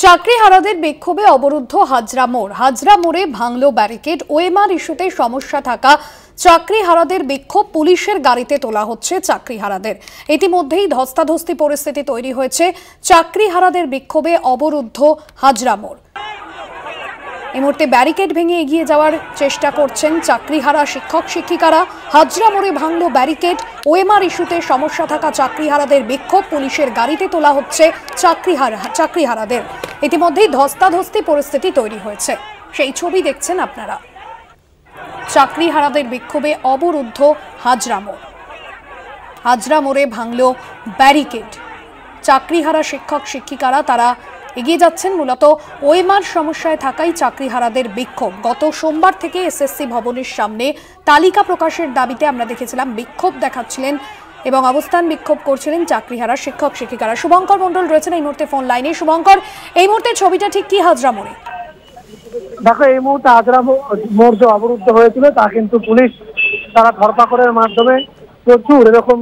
চাকরিহারাদের বিক্ষোভে অবরুদ্ধ হাজরা মোড়। হাজরা মোড়ে ভাঙল ব্যারিকেড। ওএমআর ইস্যুতে সমস্যা থাকা চাকরিহারাদের বিক্ষোভ, পুলিশের গাড়িতে তোলা হচ্ছে চাকরিহারাদের। ইতিমধ্যেই ধস্তাধস্তি পরিস্থিতি তৈরি হয়েছে। চাকরিহারাদের বিক্ষোভে অবরুদ্ধ হাজরা মোড়। এই মুহূর্তে ব্যারিকেড ভেঙে এগিয়ে যাওয়ার চেষ্টা করছেন চাকরিহারা শিক্ষক শিক্ষিকারা। হাজরা মোড়ে ভাঙল ব্যারিকেড। ওএমআর ইস্যুতে সমস্যা থাকা চাকরিহারাদের বিক্ষোভ, পুলিশের গাড়িতে তোলা হচ্ছে চাকরিহারাদের। ইতিমধ্যেই ধস্তাধস্তি পরিস্থিতি তৈরি হয়েছে, সেই ছবি দেখছেন আপনারা। চাকরিহারাদের বিক্ষোভে অবরুদ্ধ হাজরা মোড়। হাজরা মোড়ে ভাঙল ব্যারিকেড। চাকরিহারা শিক্ষক শিক্ষিকারা তারা এগিয়ে যাচ্ছেন। মূলত ওএমআর সমস্যায় থাকাই চাকরিহারাদের বিক্ষোভ। গত সোমবার থেকে এসএসসি ভবনের সামনে তালিকা প্রকাশের দাবিতে আমরা দেখেছিলাম বিক্ষোভ দেখাচ্ছিলেন এবং অবস্থান বিক্ষোভ করছিলেন চাকরিহারা শিক্ষক শিক্ষিকারা। শুভঙ্কর মণ্ডল রয়েছেন এই মুহূর্তে ফোন লাইনে। শুভঙ্কর, এই মুহূর্তে ছবিটা ঠিক কি হাজরা মোড়ে? দেখো, এই মুহূর্তে হাজরা মোড় যে অবরুদ্ধ হয়েছিল তা কিন্তু পুলিশ তারা ধরপাকড়ের মাধ্যমে প্রচুর এরকম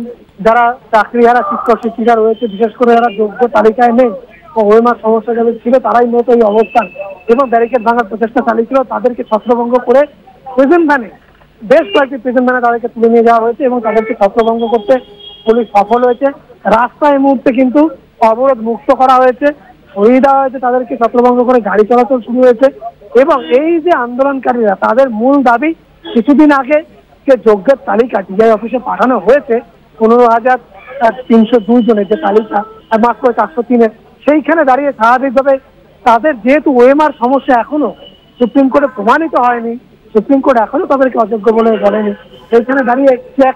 যারা চাকরিহারা শিক্ষক শিক্ষিকা রয়েছে, বিশেষ করে যারা যোগ্য তালিকায় নেই ও ওএমআর সমস্যা যাদের ছিল তারাই মূলত এই অবস্থান এবং ব্যারিকেড ভাঙার প্রচেষ্টা চালিয়েছিল। তাদেরকে ছত্রভঙ্গ করে প্রেজেন্ট ভ্যানে, বেশ কয়েকটি প্রেজেন্ট ভ্যানে তাদেরকে তুলে নিয়ে যাওয়া হয়েছে এবং তাদেরকে ছত্রভঙ্গ করতে পুলিশ সফল হয়েছে। রাস্তা এই মুহূর্তে কিন্তু অবরোধ মুক্ত করা হয়েছে, সরিয়ে দেওয়া হয়েছে, তাদেরকে ছত্রভঙ্গ করে গাড়ি চলাচল শুরু হয়েছে। এবং এই যে আন্দোলনকারীরা, তাদের মূল দাবি কিছুদিন আগে যে যোগ্যের তালিকা টিআই অফিসে পাঠানো হয়েছে 15,302 জনের যে তালিকা, মাত্র 403-এর, সেইখানে দাঁড়িয়ে স্বাভাবিকভাবে তাদের যেহেতু ওএমআর সমস্যা এখনো সুপ্রিম কোর্টে প্রমাণিত হয়নি, সুপ্রিম কোর্ট এখনো তাদেরকে অযোগ্য বলে বলেনি, সেইখানে দাঁড়িয়ে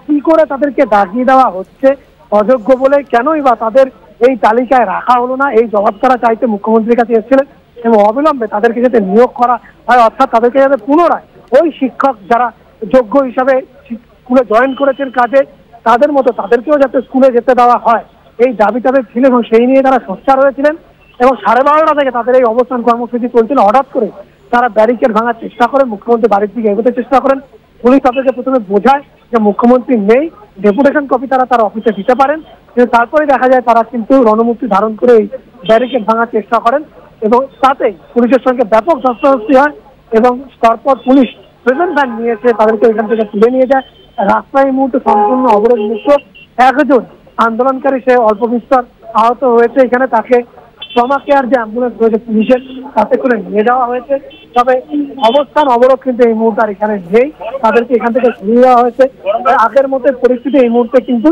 কি করে তাদেরকে দাগিয়ে দেওয়া হচ্ছে অযোগ্য বলে, কেনই বা তাদের এই তালিকায় রাখা হলো না, এই জবাব তারা চাইতে মুখ্যমন্ত্রীর কাছে এসেছিলেন এবং অবিলম্বে তাদেরকে যাতে নিয়োগ করা হয়, অর্থাৎ তাদেরকে যাতে পুনরায় ওই শিক্ষক যারা যোগ্য হিসাবে স্কুলে জয়েন করেছেন কাজে, তাদের মতো তাদেরকেও যাতে স্কুলে যেতে দেওয়া হয়, এই দাবি তাদের ছিল এবং সেই নিয়ে তারা সোচ্চার হয়েছিলেন। এবং 12:30 থেকে তাদের এই অবস্থান কর্মসূচি চলছিল। হঠাৎ করে তারা ব্যারিকেড ভাঙার চেষ্টা করেন, মুখ্যমন্ত্রী বাড়ির দিকে এগোতে চেষ্টা করেন। পুলিশ তাদেরকে প্রথমে বোঝায় যে মুখ্যমন্ত্রী নেই, ডেপুটেশন কপি তারা অফিসে দিতে পারেন, কিন্তু তারপরে দেখা যায় তারা কিন্তু রণমূর্তি ধারণ করে এই ব্যারিকেড ভাঙার চেষ্টা করেন এবং তাতেই পুলিশের সঙ্গে ব্যাপক ধস্তাধস্তি হয় এবং তারপর পুলিশ প্রেজেন্ট ভ্যান নিয়ে এসে তাদেরকে এখান থেকে তুলে নিয়ে যায়। রাস্তায় এই মুহূর্তে সম্পূর্ণ অবরোধ মুক্ত। একজন আন্দোলনকারী সে অল্প বিস্তর আহত হয়েছে, এখানে তাকে ট্রমা কেয়ার যে অ্যাম্বুলেন্স রয়েছে পুলিশের, তাতে করে নিয়ে যাওয়া হয়েছে। তবে অবস্থান অবরোধ কিন্তু এই মুহূর্তে আর এখানে নেই, তাদেরকে এখান থেকে সরিয়ে দেওয়া হয়েছে। আগের মতো পরিস্থিতি এই মুহূর্তে কিন্তু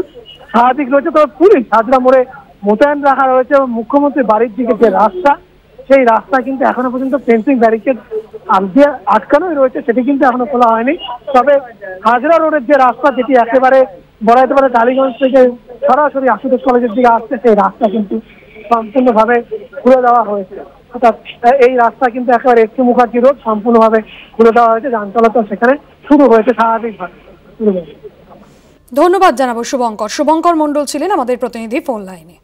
স্বাভাবিক রয়েছে। তবে পুলিশ হাজরা মোড়ে মোতায়েন রাখা রয়েছে এবং মুখ্যমন্ত্রীর বাড়ির দিকে যে রাস্তা, সেই রাস্তা কিন্তু এখনো পর্যন্ত ফেন্সিং ব্যারিকেড দিয়ে আটকানোই রয়েছে, সেটি কিন্তু এখনো খোলা হয়নি। তবে হাজরা রোডের যে রাস্তা, যেটি একেবারে বলা যেতে পারে টালিগঞ্জ থেকে সরাসরি আশুতোষ কলেজের দিকে আসছে, সেই রাস্তা কিন্তু সম্পূর্ণভাবে খুলে দেওয়া হয়েছে। অর্থাৎ এই রাস্তা কিন্তু একেবারে এসকে মুখার্জি রোড সম্পূর্ণভাবে খুলে দেওয়া হয়েছে, যান চলাচল সেখানে শুরু হয়েছে স্বাভাবিকভাবে। ধন্যবাদ জানাবো শুভঙ্কর। শুভঙ্কর মণ্ডল ছিলেন আমাদের প্রতিনিধি ফোন লাইনে।